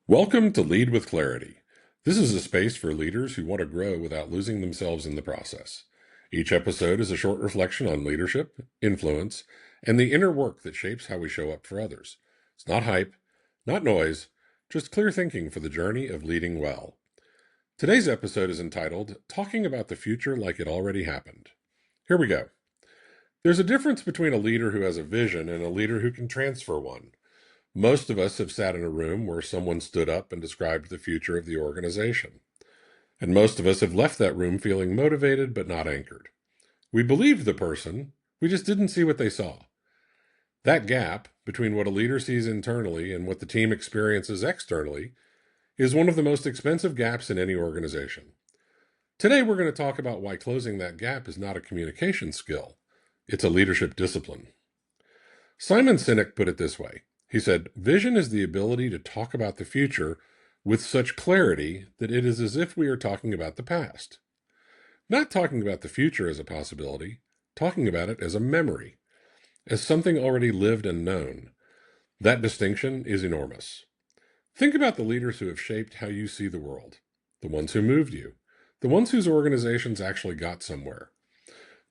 Welcome to Lead with Clarity. This is a space for leaders who want to grow without losing themselves in the process. Each episode is a short reflection on leadership, influence, and the inner work that shapes how we show up for others. It's not hype, not noise, just clear thinking for the journey of leading well. Today's episode is entitled Talking About the Future Like It Already Happened. Here we go. There's a difference between a leader who has a vision and a leader who can transfer one. Most of us have sat in a room where someone stood up and described the future of the organization. And most of us have left that room feeling motivated but not anchored. We believed the person, we just didn't see what they saw. That gap between what a leader sees internally and what the team experiences externally is one of the most expensive gaps in any organization. Today, we're going to talk about why closing that gap is not a communication skill. It's a leadership discipline. Simon Sinek put it this way. He said, "Vision is the ability to talk about the future with such clarity that it is as if we are talking about the past. Not talking about the future as a possibility, talking about it as a memory, as something already lived and known. That distinction is enormous. Think about the leaders who have shaped how you see the world, the ones who moved you, the ones whose organizations actually got somewhere.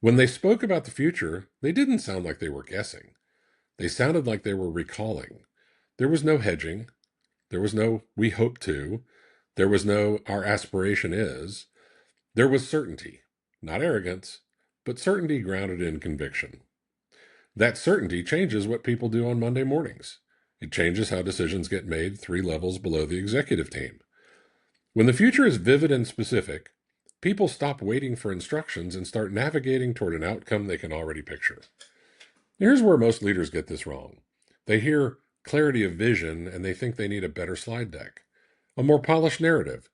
When they spoke about the future, they didn't sound like they were guessing. They sounded like they were recalling. There was no hedging. There was no we hope to. There was no our aspiration is. There was certainty, not arrogance, but certainty grounded in conviction. That certainty changes what people do on Monday mornings. It changes how decisions get made 3 levels below the executive team. When the future is vivid and specific, people stop waiting for instructions and start navigating toward an outcome they can already picture. Here's where most leaders get this wrong. They hear clarity of vision and they think they need a better slide deck, a more polished narrative,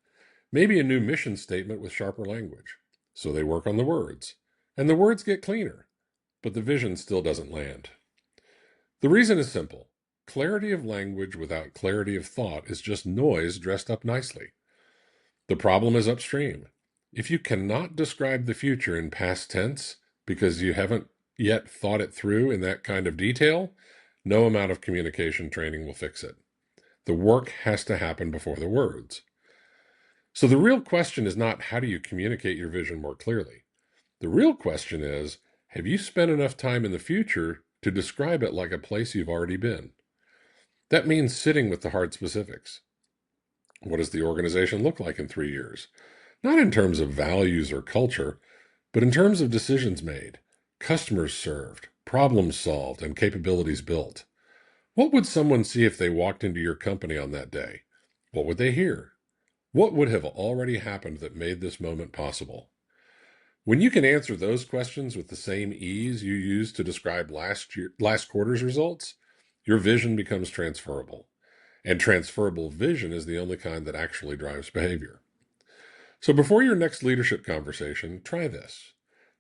maybe a new mission statement with sharper language. So they work on the words, and the words get cleaner, but the vision still doesn't land. The reason is simple. Clarity of language without clarity of thought is just noise dressed up nicely. The problem is upstream. If you cannot describe the future in past tense because you haven't yet thought it through in that kind of detail, no amount of communication training will fix it. The work has to happen before the words. So the real question is not how do you communicate your vision more clearly? The real question is, have you spent enough time in the future to describe it like a place you've already been? That means sitting with the hard specifics. What does the organization look like in 3 years? Not in terms of values or culture, but in terms of decisions made, customers served, problems solved, and capabilities built. What would someone see if they walked into your company on that day? What would they hear? What would have already happened that made this moment possible? When you can answer those questions with the same ease you used to describe last quarter's results, your vision becomes transferable. And transferable vision is the only kind that actually drives behavior. So before your next leadership conversation, try this.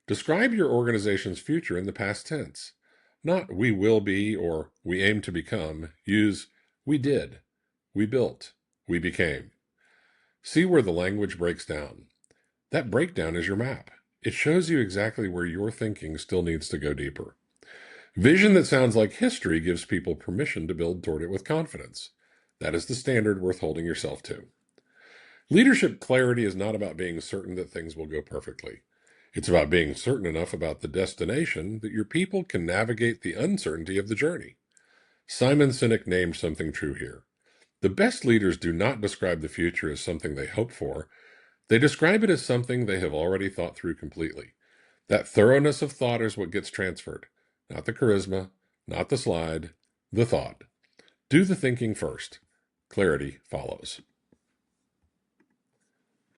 Describe your organization's future in the past tense. Not we will be or we aim to become. Use we did, we built, we became. See where the language breaks down. That breakdown is your map. It shows you exactly where your thinking still needs to go deeper. Vision that sounds like history gives people permission to build toward it with confidence. That is the standard worth holding yourself to. Leadership clarity is not about being certain that things will go perfectly. It's about being certain enough about the destination that your people can navigate the uncertainty of the journey. Simon Sinek named something true here. The best leaders do not describe the future as something they hope for. They describe it as something they have already thought through completely. That thoroughness of thought is what gets transferred. Not the charisma, not the slide, the thought. Do the thinking first. Clarity follows.